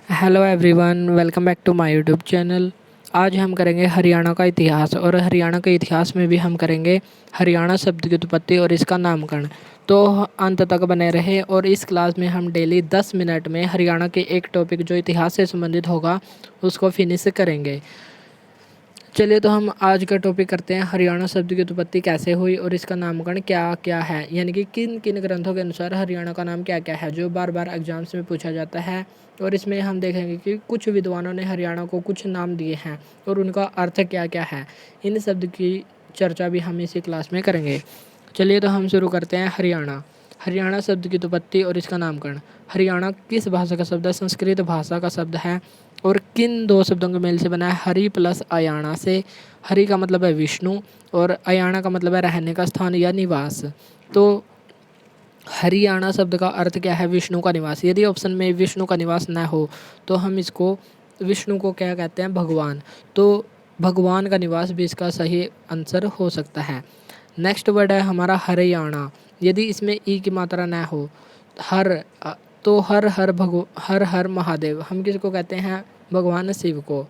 Hello everyone, welcome back to my YouTube channel. आज हम करेंगे हरियाणा का इतिहास और हरियाणा के इतिहास में भी हम करेंगे हरियाणा शब्द की उत्पत्ति और इसका नामकरण। तो अंत तक बने रहे और इस क्लास में हम डेली 10 मिनट में हरियाणा के एक टॉपिक जो इतिहास से संबंधित होगा उसको फिनिश करेंगे। चलिए तो हम आज का टॉपिक करते हैं, हरियाणा शब्द की उत्पत्ति कैसे हुई और इसका नामकरण क्या क्या है, यानी कि किन किन ग्रंथों के अनुसार हरियाणा का नाम क्या क्या है, जो बार बार एग्जाम्स में पूछा जाता है। और इसमें हम देखेंगे कि कुछ विद्वानों ने हरियाणा को कुछ नाम दिए हैं और उनका अर्थ क्या क्या है। इन शब्द की चर्चा भी हम इसी क्लास में करेंगे। चलिए तो हम शुरू करते हैं। हरियाणा हरियाणा शब्द की उत्पत्ति और इसका नामकरण। हरियाणा किस भाषा का शब्द है? संस्कृत भाषा का शब्द है। और किन दो शब्दों के मेल से बना है? हरि प्लस अयाणा से। हरि का मतलब है विष्णु और अयाणा का मतलब है रहने का स्थान या निवास। तो हरियाणा शब्द का अर्थ क्या है? विष्णु का निवास। यदि ऑप्शन में विष्णु का निवास न हो तो हम इसको विष्णु को क्या कहते हैं? भगवान। तो भगवान का निवास भी इसका सही आंसर हो सकता है। नेक्स्ट वर्ड है हमारा हरियाणा। यदि इसमें ई की मात्रा न हो तो हर हर महादेव, हम किसको कहते हैं? भगवान शिव को।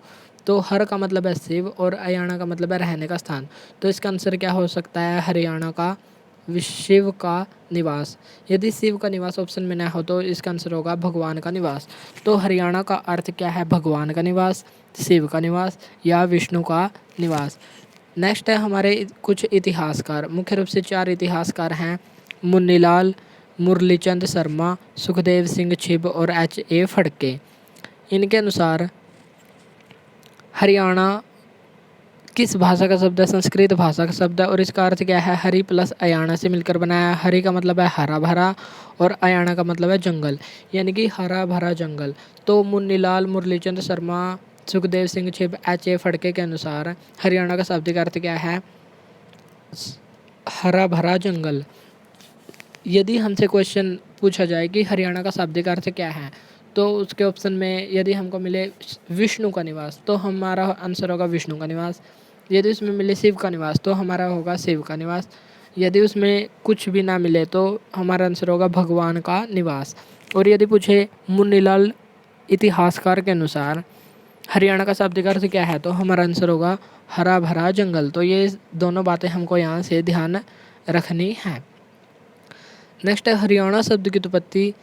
तो हर का मतलब है शिव और अयाणा का मतलब है रहने का स्थान। तो इसका आंसर क्या हो सकता है? हरियाणा का शिव का निवास। यदि शिव का निवास ऑप्शन में न हो तो इसका आंसर होगा भगवान का निवास। तो हरियाणा का अर्थ क्या है? भगवान का निवास, शिव का निवास या विष्णु का निवास। नेक्स्ट है हमारे कुछ इतिहासकार। मुख्य रूप से 4 इतिहासकार हैं: मुन्नीलाल, मुरलीचंद शर्मा, सुखदेव सिंह छिब और H.A. फड़के। इनके अनुसार हरियाणा किस भाषा का शब्द है? संस्कृत भाषा का शब्द है और इसका अर्थ क्या है? हरि प्लस अयाणा से मिलकर बनाया है। हरि का मतलब है हरा भरा और अयाणा का मतलब है जंगल, यानी कि हरा भरा जंगल। तो मुन्नीलाल, मुरलीचंद शर्मा, सुखदेव सिंह छिब, H.A. फड़के के अनुसार हरियाणा का शाब्दिक अर्थ क्या है? हरा भरा जंगल। यदि हमसे क्वेश्चन पूछा जाए कि हरियाणा का शाब्दिक अर्थ क्या है, तो उसके ऑप्शन में यदि हमको मिले विष्णु का निवास तो हमारा आंसर होगा विष्णु का निवास। यदि उसमें मिले शिव का निवास तो हमारा होगा शिव का निवास। यदि उसमें कुछ भी ना मिले तो हमारा आंसर होगा भगवान का निवास। और यदि पूछे मुन्नीलाल इतिहासकार के अनुसार हरियाणा का शाब्दिक अर्थ क्या है, तो हमारा आंसर होगा हरा भरा जंगल। तो ये दोनों बातें हमको यहाँ से ध्यान रखनी है। नेक्स्ट है हरियाणा शब्द की उत्पत्ति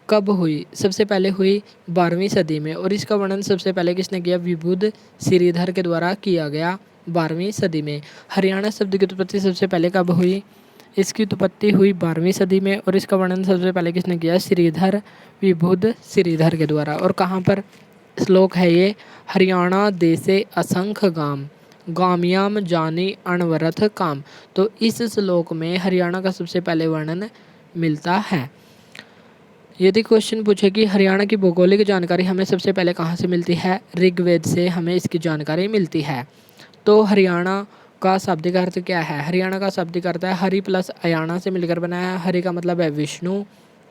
कब हुई? सबसे पहले हुई 12वीं सदी में और इसका वर्णन सबसे पहले किसने किया? विबुध श्रीधर के द्वारा किया गया 12वीं सदी में। हरियाणा शब्द की उत्पत्ति सबसे पहले कब हुई? इसकी उत्पत्ति हुई 12वीं सदी में और इसका वर्णन सबसे पहले किसने किया? श्रीधर, विबुध श्रीधर के द्वारा। और कहाँ पर श्लोक है ये? हरियाणा देशे असंख्य गाम, गामियाम जानी अणवरथ काम। तो इस श्लोक में हरियाणा का सबसे पहले वर्णन मिलता है। यदि क्वेश्चन पूछे कि हरियाणा की भौगोलिक जानकारी हमें सबसे पहले कहाँ से मिलती है? ऋग्वेद से हमें इसकी जानकारी मिलती है। तो हरियाणा का शाब्दिक अर्थ क्या है? हरियाणा का शाब्दिक अर्थ है हरि प्लस अयाणा से मिलकर बनाया है। हरि का मतलब है विष्णु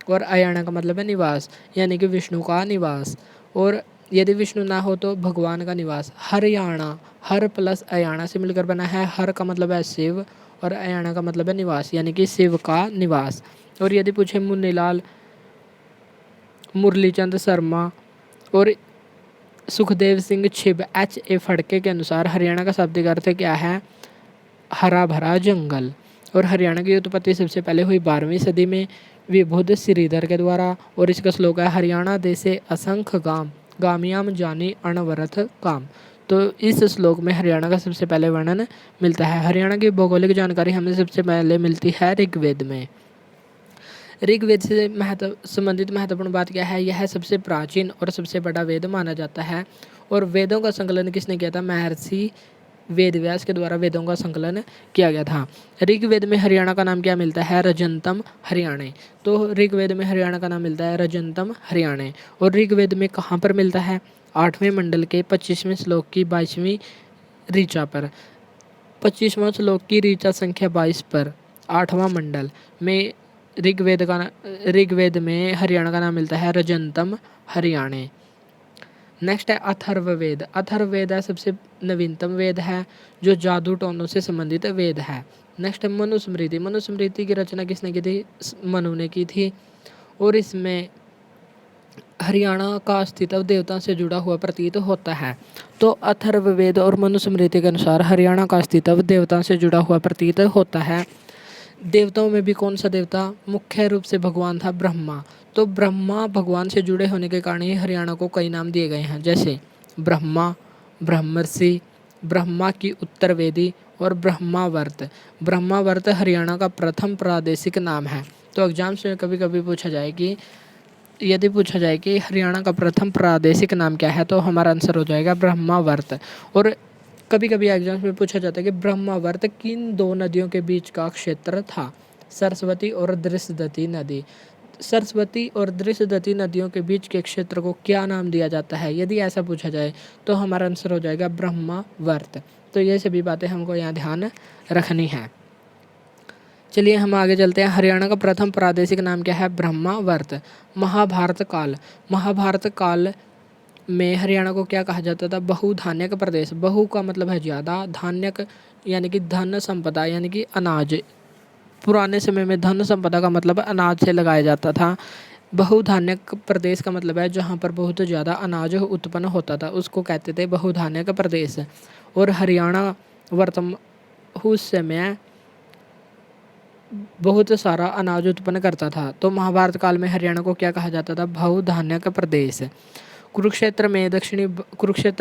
और अयाणा का मतलब है निवास, यानी कि विष्णु का निवास। और यदि विष्णु ना हो तो भगवान का निवास। हरियाणा हर प्लस अयाणा से मिलकर बना है। हर का मतलब है शिव और अयाणा का मतलब है निवास, यानी कि शिव का निवास। और यदि पूछे मुन्नीलाल, मुरलीचंद शर्मा और सुखदेव सिंह छिब, H.A. फड़के के अनुसार हरियाणा का शाब्दिक अर्थ क्या है? हरा भरा जंगल। और हरियाणा की उत्पत्ति सबसे पहले हुई 12वीं सदी में विबुध श्रीधर के द्वारा और इसका श्लोक है हरियाणा देशे असंख्य गाम, गामियाम जानी अणवरथ काम। तो इस श्लोक में हरियाणा का सबसे पहले वर्णन मिलता है। हरियाणा की भौगोलिक जानकारी हमें सबसे पहले मिलती है ऋग्वेद में। ऋग्वेद से संबंधित महत्वपूर्ण बात क्या है? यह सबसे प्राचीन और सबसे बड़ा वेद माना जाता है। और वेदों का संकलन किसने किया था? महर्षि वेदव्यास के द्वारा वेदों का संकलन किया गया था। ऋग्वेद में हरियाणा का नाम क्या मिलता है? रजंतम हरियाणे। तो ऋग्वेद में हरियाणा का नाम मिलता है रजंतम हरियाणे। और ऋग्वेद में कहाँ पर मिलता है? 8वें मंडल के 25वें श्लोक की 22वीं ऋचा पर। 25वां श्लोक की ऋचा संख्या 22 पर 8वां मंडल में ऋग्वेद में हरियाणा का नाम मिलता है रजंतम हरियाणे। नेक्स्ट है अथर्ववेद। अथर्ववेद है सबसे नवीनतम वेद है जो जादू टोनों से संबंधित वेद है। नेक्स्ट है मनुस्मृति। मनुस्मृति की रचना किसने की थी? मनु ने की थी। और इसमें हरियाणा का अस्तित्व देवताओं से जुड़ा हुआ प्रतीत होता है। तो अथर्ववेद और मनुस्मृति के अनुसार हरियाणा का अस्तित्व देवताओं से जुड़ा हुआ प्रतीत होता है। देवताओं में भी कौन सा देवता मुख्य रूप से भगवान था? ब्रह्मा। तो ब्रह्मा भगवान से जुड़े होने के कारण ही हरियाणा को कई नाम दिए गए हैं, जैसे ब्रह्मा, ब्रह्मर्षि, ब्रह्मा की उत्तरवेदी और ब्रह्मावर्त। ब्रह्मावर्त हरियाणा का प्रथम प्रादेशिक नाम है। तो एग्जाम्स में कभी कभी पूछा जाए कि यदि पूछा जाए कि हरियाणा का प्रथम प्रादेशिक नाम क्या है, तो हमारा आंसर हो जाएगा ब्रह्मावर्त। और कभी कभी एग्जाम्स में पूछा जाता है कि ब्रह्मावर्त किन दो नदियों के बीच का क्षेत्र था? सरस्वती और दृशदती नदी। सरस्वती और दृशदती नदियों के बीच के क्षेत्र को क्या नाम दिया जाता है? यदि ऐसा पूछा जाए तो हमारा आंसर हो जाएगा ब्रह्मावर्त। तो ये सभी बातें हमको यहाँ ध्यान रखनी है। चलिए हम आगे चलते हैं। हरियाणा का प्रथम प्रादेशिक नाम क्या है? ब्रह्मावर्त। महाभारत काल। महाभारत काल में हरियाणा को क्या कहा जाता था? बहुधान्यक प्रदेश। बहु का मतलब है ज़्यादा, धान्यक यानी कि धन संपदा यानी कि अनाज। पुराने समय में धन संपदा का मतलब अनाज से लगाया जाता था। बहुधान्यक प्रदेश का मतलब है जहाँ पर बहुत ज़्यादा अनाज उत्पन्न होता था, उसको कहते थे बहुधान्यक प्रदेश। और हरियाणा उस समय बहुत सारा अनाज उत्पन्न करता था। तो महाभारत काल में हरियाणा को क्या कहा जाता था? बहुधान्यक प्रदेश। कुरुक्षेत्र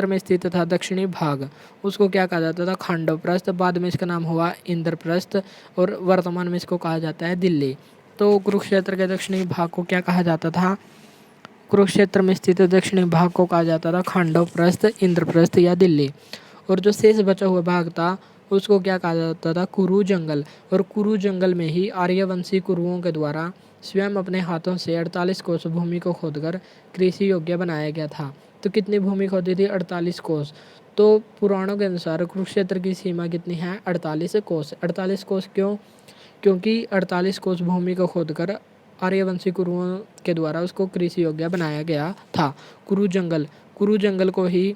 में स्थित था दक्षिणी भाग, उसको क्या कहा जाता था? खांडवप्रस्थ। बाद में इसका नाम हुआ इंद्रप्रस्थ और वर्तमान में इसको कहा जाता है दिल्ली। तो कुरुक्षेत्र के दक्षिणी भाग को क्या कहा जाता था? कुरुक्षेत्र में स्थित दक्षिणी भाग को कहा जाता था खांडवप्रस्थ, इंद्रप्रस्थ या दिल्ली। और जो शेष बचा हुआ भाग था उसको क्या कहा जाता था? कुरु जंगल। और कुरु जंगल में ही आर्यवंशी कुरुओं के द्वारा स्वयं अपने हाथों से 48 कोस भूमि को खोदकर कृषि योग्य बनाया गया था। तो कितनी भूमि खोदी थी? 48 कोस। तो पुराणों के अनुसार कुरुक्षेत्र की सीमा कितनी है? 48 कोस। 48 कोस क्यों? क्योंकि 48 कोस भूमि को खोदकर आर्यवंशी कुरुओं के द्वारा उसको कृषि योग्य बनाया गया था। कुरु जंगल को ही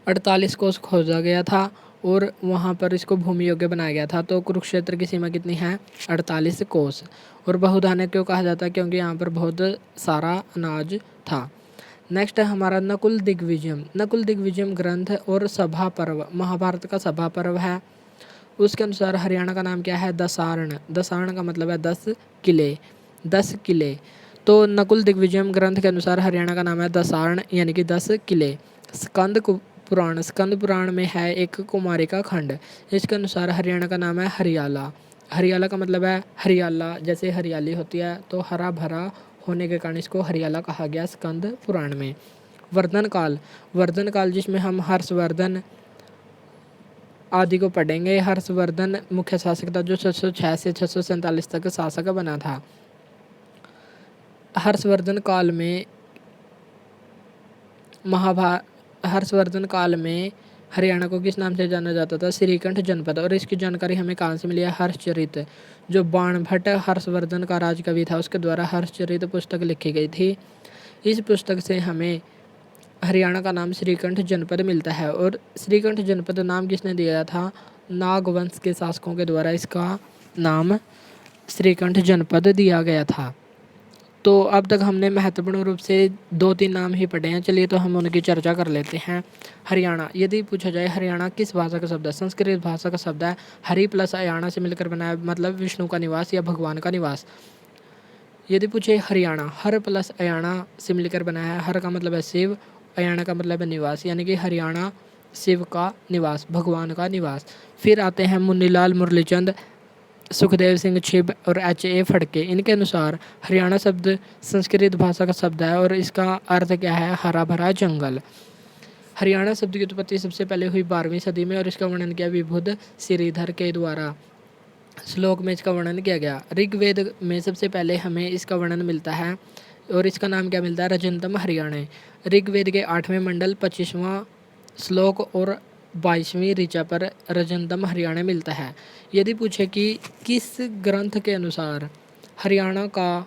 48 कोस खोदा गया था और वहाँ पर इसको भूमि योग्य बनाया गया था। तो कुरुक्षेत्र की सीमा कितनी है? 48 कोस। और बहुधान्यक क्यों कहा जाता है? क्योंकि यहाँ पर बहुत सारा अनाज था। नेक्स्ट है हमारा नकुल दिग्विजयम। नकुल दिग्विजयम ग्रंथ और सभा पर्व महाभारत का सभा पर्व है। उसके अनुसार हरियाणा का नाम क्या है? दसार्ण। दसार्ण का मतलब है 10 किले। 10 किले। तो नकुल दिग्विजयम ग्रंथ के अनुसार हरियाणा का नाम है दसार्ण यानी कि 10 किले। स्कंद पुराण में है एक कुमारिका खंड। इसके अनुसार हरियाणा का नाम है हरियाला। हरियाला का मतलब है हरियाला, जैसे हरियाली होती है तो हरा भरा होने के कारण इसको हरियाला कहा गया स्कंद पुराण में। वर्धन काल जिसमें हम हर्षवर्धन आदि को पढ़ेंगे। हर्षवर्धन मुख्य शासक था जो 606 से 647 तक शासक बना था। हर्षवर्धन काल में हरियाणा को किस नाम से जाना जाता था? श्रीकंठ जनपद। और इसकी जानकारी हमें कहाँ से मिली है? हर्षचरित। जो बाणभट्ट हर्षवर्धन का राजकवि था उसके द्वारा हर्षचरित पुस्तक लिखी गई थी। इस पुस्तक से हमें हरियाणा का नाम श्रीकंठ जनपद मिलता है। और श्रीकंठ जनपद नाम किसने दिया था? नागवंश के शासकों के द्वारा इसका नाम श्रीकंठ जनपद दिया गया था। तो अब तक हमने महत्वपूर्ण रूप से 2-3 नाम ही पढ़े हैं। चलिए तो हम उनकी चर्चा कर लेते हैं। हरियाणा, यदि पूछा जाए हरियाणा किस भाषा का शब्द है? संस्कृत भाषा का शब्द है। हरि प्लस अयाणा से मिलकर बना है, मतलब विष्णु का निवास या भगवान का निवास। यदि पूछे हरियाणा हर प्लस अयाणा से मिलकर बना है। हर का मतलब है शिव, अयाणा का मतलब है निवास, यानी कि हरियाणा शिव का निवास, भगवान का निवास। फिर आते हैं मुन्नीलाल मुरलीचंद, सुखदेव सिंह छिब और H.A. फड़के। इनके अनुसार हरियाणा शब्द संस्कृत भाषा का शब्द है और इसका अर्थ क्या है? हरा भरा जंगल। हरियाणा शब्द की उत्पत्ति सबसे पहले हुई 12वीं सदी में और इसका वर्णन किया विबुध श्रीधर के द्वारा। श्लोक में इसका वर्णन किया गया। ऋग्वेद में सबसे पहले हमें इसका वर्णन मिलता है और इसका नाम क्या मिलता है? रजंतम हरियाणा। ऋग्वेद के 8वें मंडल 25वां श्लोक और 22वीं ऋचा पर रजंतम हरियाणा मिलता है। यदि पूछे कि किस ग्रंथ के अनुसार हरियाणा का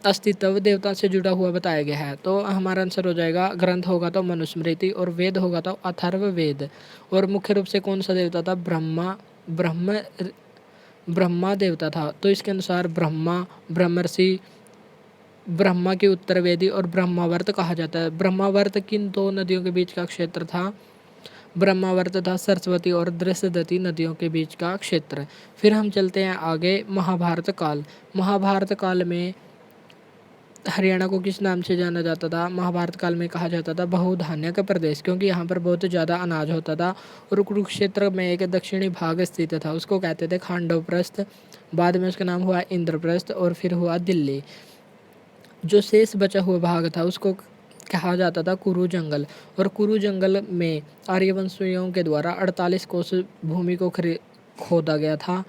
अस्तित्व देवता से जुड़ा हुआ बताया गया है, तो हमारा आंसर हो जाएगा ग्रंथ होगा तो मनुस्मृति और वेद होगा तो अथर्ववेद। और मुख्य रूप से कौन सा देवता था? ब्रह्मा देवता था। तो इसके अनुसार ब्रह्मा, ब्रह्मर्षि, ब्रह्मा की उत्तरवेदी और ब्रह्मावर्त कहा जाता है। ब्रह्मावर्त किन दो नदियों के बीच का क्षेत्र था? ब्रह्मावर्त था सरस्वती और दृश्यवती नदियों के बीच का क्षेत्र। फिर हम चलते हैं आगे, महाभारत काल। महाभारत काल में हरियाणा को किस नाम से जाना जाता था? महाभारत काल में कहा जाता था बहुधान्य का प्रदेश, क्योंकि यहाँ पर बहुत ज़्यादा अनाज होता था। और कुरुक्षेत्र में एक दक्षिणी भाग स्थित था, उसको कहते थे खांडवप्रस्थ। बाद में उसका नाम हुआ इंद्रप्रस्थ और फिर हुआ दिल्ली। जो शेष बचा हुआ भाग था उसको कहा जाता था कुरु जंगल। और कुरु जंगल में आर्यवंशियों के द्वारा 48 कोस भूमि को खोदा गया था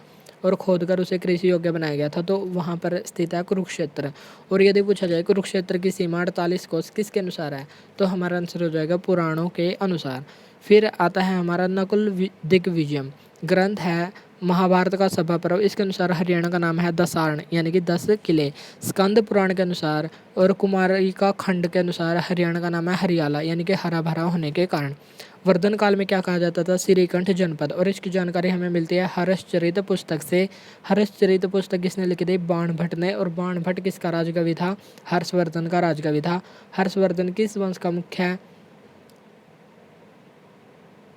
और खोदकर उसे कृषि योग्य बनाया गया था। तो वहाँ पर स्थित है कुरुक्षेत्र। और यदि पूछा जाए कुरुक्षेत्र की सीमा 48 कोस किसके अनुसार है, तो हमारा आंसर हो जाएगा पुराणों के अनुसार। फिर आता है हमारा नकुल दिग्विजयम ग्रंथ है महाभारत का सभा पर्व। इसके अनुसार हरियाणा का नाम है दसारण, यानी कि 10 किले। स्कंद पुराण के अनुसार और कुमारी का खंड के अनुसार हरियाणा का नाम है हरियाला, यानी कि हरा भरा होने के कारण। वर्धन काल में क्या कहा जाता था? श्रीकंठ जनपद। और इसकी जानकारी हमें मिलती है हर्षचरित पुस्तक से। हर्षचरित पुस्तक किसने लिखी थी? बाणभट्ट ने। और बाणभट्ट किसका राजकवि था? हर्षवर्धन का राजकवि था। हर्षवर्धन किस वंश का मुख्य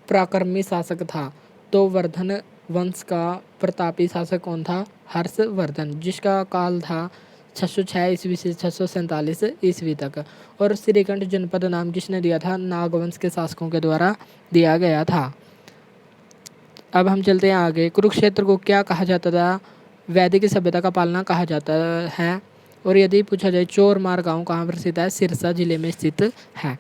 पराक्रमी शासक था? तो वर्धन वंश का प्रतापी शासक कौन था? हर्षवर्धन, जिसका काल था 606 ईस्वी से 647 ईस्वी तक। और श्रीकंठ जनपद नाम किसने दिया था? नागवंश के शासकों के द्वारा दिया गया था। अब हम चलते हैं आगे। कुरुक्षेत्र को क्या कहा जाता था? वैदिक सभ्यता का पालना कहा जाता है। और यदि पूछा जाए चोरमार गांव कहाँ पर स्थित है? सिरसा जिले में स्थित है।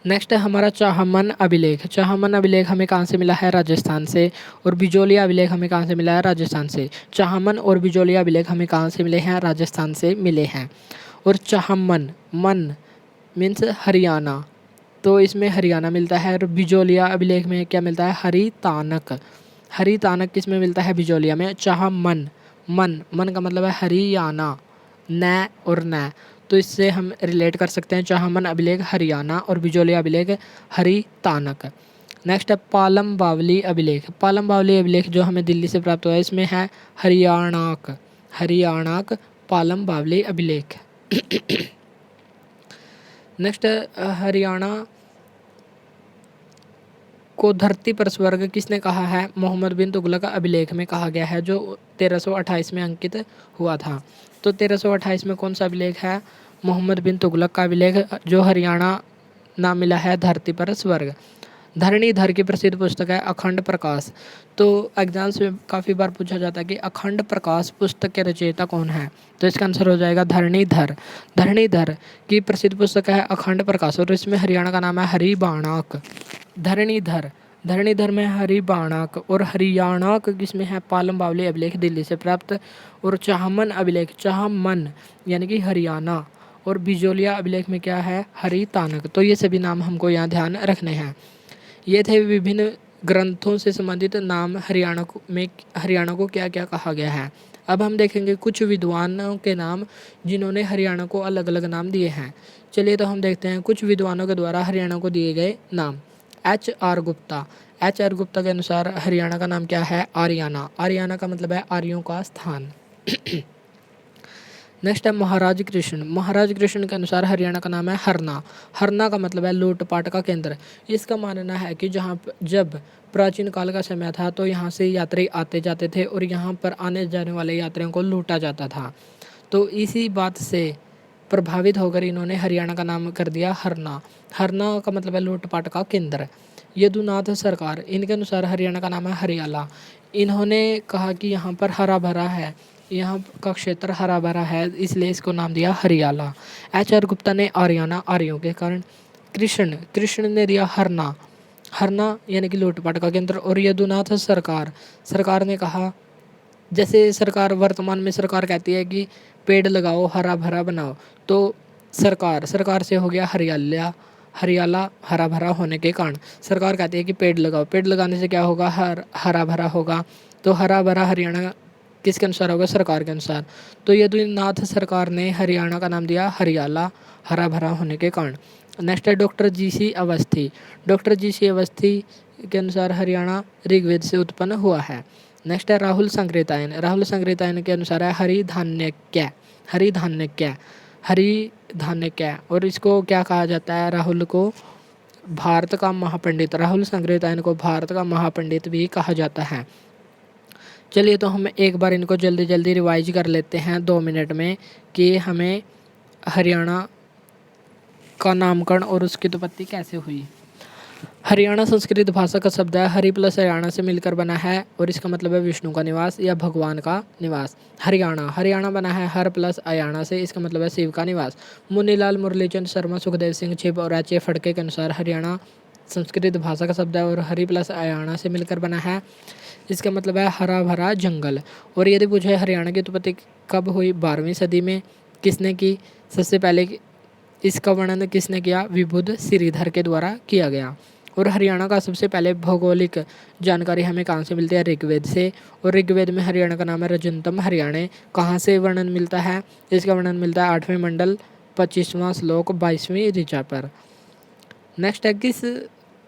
नेक्स्ट है हमारा चाहमन अभिलेख। चाहमन अभिलेख हमें कहाँ से मिला है? राजस्थान से। और बिजोलिया अभिलेख हमें कहाँ से मिला है? राजस्थान से। चाहमन और बिजोलिया अभिलेख हमें कहाँ से मिले हैं? राजस्थान से मिले हैं। और चाहमन मन मीन्स हरियाणा, तो इसमें हरियाणा मिलता है। और बिजोलिया अभिलेख में क्या मिलता है? हरितानक। हरितानक किस में मिलता है? बिजोलिया में। चाहमन मन मन का मतलब है हरियाणा, न और न, तो इससे हम रिलेट कर सकते हैं चाहमन अभिलेख हरियाणा और बिजोलिया अभिलेख हरितानक। नेक्स्ट है पालम बावली अभिलेख। पालम बावली अभिलेख जो हमें दिल्ली से प्राप्त हुआ है, इसमें है हरियाणाक। हरियाणाक पालम बावली अभिलेख। नेक्स्ट हरियाणा को धरती पर स्वर्ग किसने कहा है? मोहम्मद बिन तुगलक अभिलेख में कहा गया है, जो 1328 में अंकित हुआ था। तो 1328 में कौन सा अभिलेख है? मोहम्मद बिन तुगलक का अभिलेख, जो हरियाणा नाम मिला है धरती पर स्वर्ग। धरणीधर की प्रसिद्ध पुस्तक है अखंड प्रकाश। तो एग्जाम्स में काफ़ी बार पूछा जाता है कि अखंड प्रकाश पुस्तक के रचयिता कौन है? तो इसका आंसर हो जाएगा धरणीधर। धरणीधर की प्रसिद्ध पुस्तक है अखंड प्रकाश और इसमें हरियाणा का नाम है हरिबाणाक। धरणीधर धरणीधर में हरिबाणाक। और हरियाणाक किसमें है? पालम बावली अभिलेख दिल्ली से प्राप्त। और चाहमन अभिलेख चाहमन यानी कि हरियाणा। और बिजोलिया अभिलेख में क्या है? हरितानक। तो ये सभी नाम हमको यहाँ ध्यान रखने हैं। ये थे विभिन्न ग्रंथों से संबंधित नाम। हरियाणा को क्या क्या कहा गया है। अब हम देखेंगे कुछ विद्वानों के नाम जिन्होंने हरियाणा को अलग अलग नाम दिए हैं। चलिए तो हम देखते हैं कुछ विद्वानों के द्वारा हरियाणा को दिए गए नाम। HR गुप्ता। HR गुप्ता के अनुसार हरियाणा का नाम क्या है? आर्याना। आर्याना का मतलब है आर्यों का स्थान। नेक्स्ट है महाराज कृष्ण। महाराज कृष्ण के अनुसार हरियाणा का नाम है हरना। हरना का मतलब है लूटपाट का केंद्र। इसका मानना है कि जब प्राचीन काल का समय था तो यहाँ से यात्री आते जाते थे और यहाँ पर आने जाने वाले यात्रियों को लूटा जाता था। तो इसी बात से प्रभावित होकर इन्होंने हरियाणा का नाम कर दिया हरना। हरना का मतलब है लूटपाट का केंद्र। यदुनाथ सरकार, इनके अनुसार हरियाणा का नाम है हरियाला। इन्होंने कहा कि यहाँ पर हरा भरा है, यहाँ का क्षेत्र हरा भरा है, इसलिए इसको नाम दिया हरियाला। HR गुप्ता ने आर्याना आर्यों के कारण। कृष्ण ने दिया हरना। हरना यानी कि लूटपाट का केंद्र। और यदुनाथ सरकार ने कहा, जैसे सरकार वर्तमान में सरकार कहती है कि पेड़ लगाओ हरा भरा बनाओ, तो सरकार से हो गया हरियाला हरा भरा होने के कारण। सरकार कहती है कि पेड़ लगाओ, पेड़ लगाने से क्या होगा? हरा भरा होगा। तो हरा भरा हरियाणा किसके अनुसार होगा? सरकार के अनुसार। तो यदुनाथ सरकार ने हरियाणा का नाम दिया हरियाला हरा भरा होने के कारण। नेक्स्ट है doctor GC Awasthi. Doctor GC Awasthi के अनुसार हरियाणा ऋग्वेद से उत्पन्न हुआ है। नेक्स्ट है राहुल संकृतायन। राहुल संकृतायन के अनुसार है हरिधान्यक्य। हरी धान्य क्या, और इसको क्या कहा जाता है? राहुल को भारत का महापंडित, राहुल संग्रहितायन को भारत का महापंडित भी कहा जाता है। चलिए तो हम एक बार इनको जल्दी जल्दी रिवाइज कर लेते हैं 2 मिनट में कि हमें हरियाणा का नामकरण और उसकी उत्पत्ति कैसे हुई। हरियाणा संस्कृत भाषा का शब्द है, हरि प्लस हरियाणा से मिलकर बना है और इसका मतलब है विष्णु का निवास या भगवान का निवास। हरियाणा बना है हर प्लस अयाणा से, इसका मतलब है शिव का निवास। मुनीलाल मुरलीचंद शर्मा सुखदेव सिंह छिब और एच ए फड़के के अनुसार हरियाणा संस्कृत भाषा का शब्द है और हरि प्लस अयाणा से मिलकर बना है, इसका मतलब है हरा भरा जंगल। और यदि पूछे हरियाणा की उत्पत्ति कब हुई? 12वीं सदी में। किसने की? सबसे पहले इसका वर्णन किसने किया? विबुध श्रीधर के द्वारा किया गया। और हरियाणा का सबसे पहले भौगोलिक जानकारी हमें कहाँ से मिलती है? ऋग्वेद से। और ऋग्वेद में हरियाणा का नाम है रजंतम हरियाणे। कहाँ से वर्णन मिलता है? इसका वर्णन मिलता है 8वें मंडल 25वां श्लोक 22वीं ऋचा पर। नेक्स्ट है, किस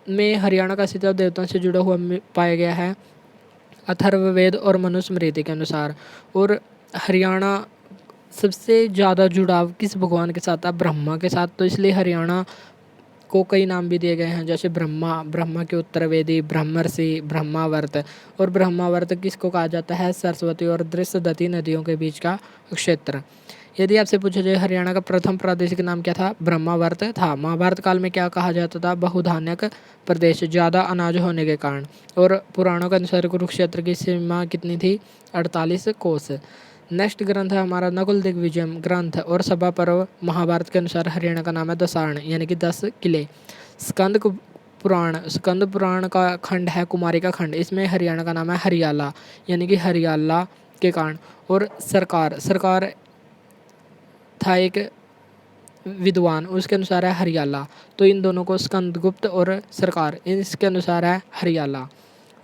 में हरियाणा का अस्तित्व देवताओं से जुड़ा हुआ पाया गया है? अथर्ववेद और मनुस्मृति के अनुसार। और हरियाणा सबसे ज़्यादा जुड़ाव किस भगवान के साथ था? ब्रह्मा के साथ। तो इसलिए हरियाणा को कई नाम भी दिए गए हैं, जैसे ब्रह्मा के उत्तरवेदी, ब्रह्मर्षि, ब्रह्मावर्त। और ब्रह्मावर्त किसको कहा जाता है? सरस्वती और दृश्यदती नदियों के बीच का क्षेत्र। यदि आपसे पूछा जाए हरियाणा का प्रथम प्रादेशिक नाम क्या था? ब्रह्मावर्त था। महाभारत काल में क्या कहा जाता था? बहुधान्यक प्रदेश, ज़्यादा अनाज होने के कारण। और पुराणों के अनुसार कुरुक्षेत्र की सीमा कितनी थी? 48 कोस। नेक्स्ट ग्रंथ है हमारा नकुल दिग्विजय ग्रंथ और सभा पर्व। महाभारत के अनुसार हरियाणा का नाम है दसार्ण, यानी कि 10 किले। स्कंद पुराण का खंड है कुमारी का खंड, इसमें हरियाणा का नाम है हरियाला, यानी कि हरियाला के कारण। और सरकार था एक विद्वान, उसके अनुसार है हरियाला। तो इन दोनों को स्कंदगुप्त और सरकार, इसके अनुसार है हरियाला।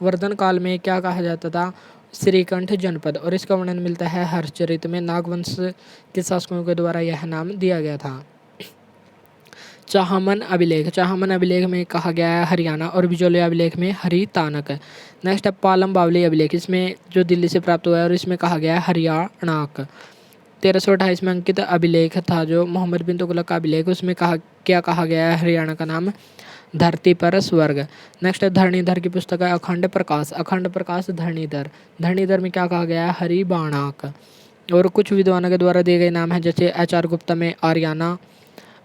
वर्धन काल में क्या कहा जाता था? श्रीकंठ जनपद। और इसका वर्णन मिलता है हर्षचरित में। नागवंश के शासकों के द्वारा यह नाम दिया गया था। चाहमन अभिलेख में कहा गया है हरियाणा और बिजोलिया अभिलेख में हरितानक। नेक्स्ट है पालम बावली अभिलेख, इसमें जो दिल्ली से प्राप्त हुआ है और इसमें कहा गया है हरियाणाक। 1328 में अंकित अभिलेख था जो मोहम्मद बिन तुगलक का अभिलेख, उसमें क्या कहा गया है? हरियाणा का नाम धरती पर स्वर्ग। नेक्स्ट है धरणीधर की पुस्तक है अखंड प्रकाश धरणीधर में क्या कहा गया है? हरिबाणाक। और कुछ विद्वानों के द्वारा दिए गए नाम है, जैसे एच.आर. गुप्ता में आर्याना,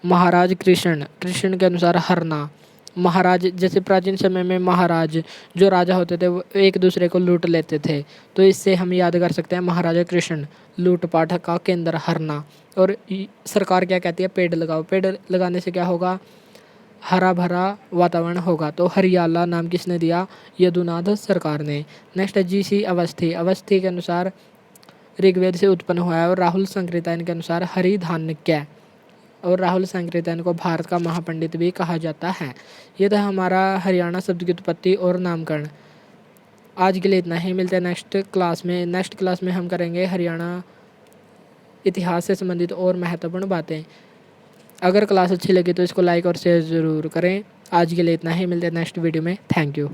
महाराज कृष्ण के अनुसार हरना। महाराज, जैसे प्राचीन समय में महाराज जो राजा होते थे वो एक दूसरे को लूट लेते थे, तो इससे हम याद कर सकते हैं महाराजा कृष्ण, लूटपाट का केंद्र हरना। और सरकार क्या कहती है? पेड़ लगाओ। पेड़ लगाने से क्या होगा? हरा भरा वातावरण होगा। तो हरियाला नाम किसने दिया? यदुनाथ सरकार ने। नेक्स्ट है जी.सी. अवस्थी के अनुसार ऋग्वेद से उत्पन्न हुआ है और राहुल संकृतायन के अनुसार हरि धान्य, और राहुल संकृतायन को भारत का महापंडित भी कहा जाता है। ये था हमारा हरियाणा शब्द की उत्पत्ति और नामकरण। आज के लिए इतना ही, मिलते हैं नेक्स्ट क्लास में हम करेंगे हरियाणा इतिहास से संबंधित और महत्वपूर्ण बातें। अगर क्लास अच्छी लगी तो इसको लाइक और शेयर ज़रूर करें। आज के लिए इतना ही, मिलते हैं नेक्स्ट वीडियो में। Thank you.